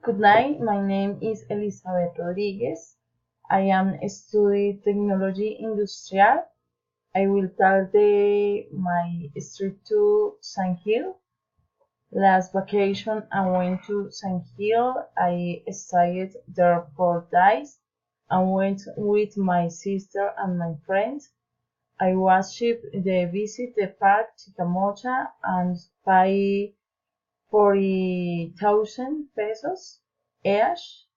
Good night, my name is Elizabeth Rodriguez. I am studying technology industrial. I will tell my trip to San Hill. Last vacation I went to San Hill. I stayed there 4 days and went with my sister and my friends. I was cheap the visit the park Chicamocha and pay 40,000 pesos each,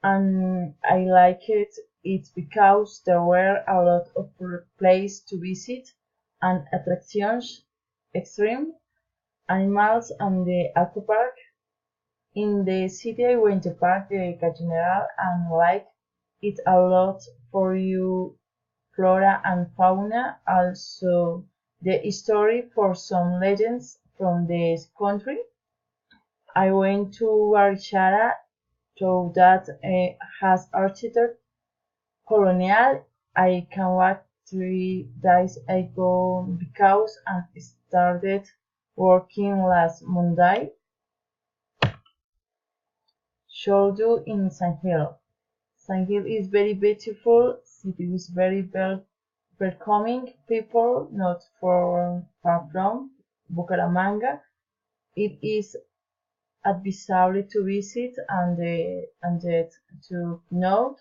and I liked it because there were a lot of places to visit and attractions, extreme animals, and the aqua park. In the city, I went to Park de General and liked it a lot for you flora and fauna, also the history for some legends from the country. I went to Warshara, so that has architecture colonial. I can walk 3 days ago because I started working last Monday. Showed you in San Hill. San Hill is very beautiful. City is very welcoming people, not far from Bucaramanga. It is advisable to visit and yet to note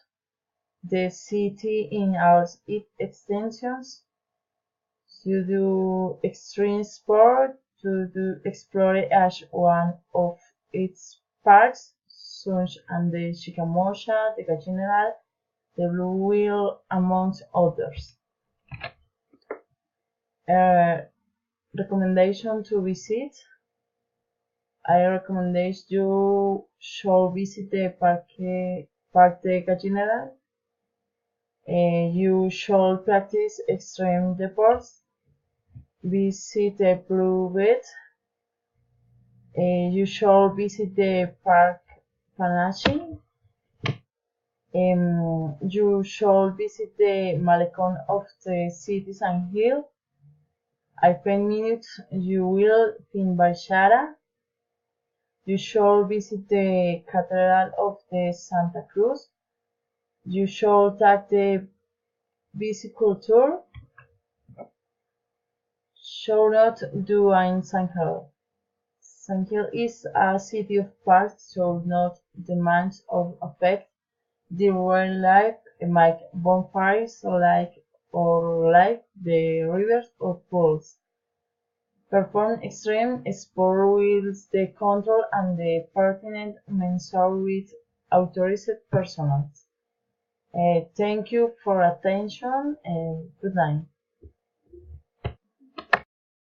the city in all its extensions, to do extreme sport, to do explore as one of its parks, such as the Chicamocha, the General, the Blue Wheel, amongst others. Uh, Recommendation to visit. I recommend you should visit the Parque de General. You should practice extreme sports. Visit the Blue Bed. You should visit the Park Panache. You should visit the Malecon of the city San Hill. I 10 minutes you will find Bashara. You should visit the Cathedral of the Santa Cruz. You should take the bicycle tour. Should not do in San Hill. San Hill is a city of parks, so not demands of affect the wildlife, make bonfires like the rivers or pools. Perform extreme sport with the control and the pertinent measure with authorized personnel. Thank you for attention and good night.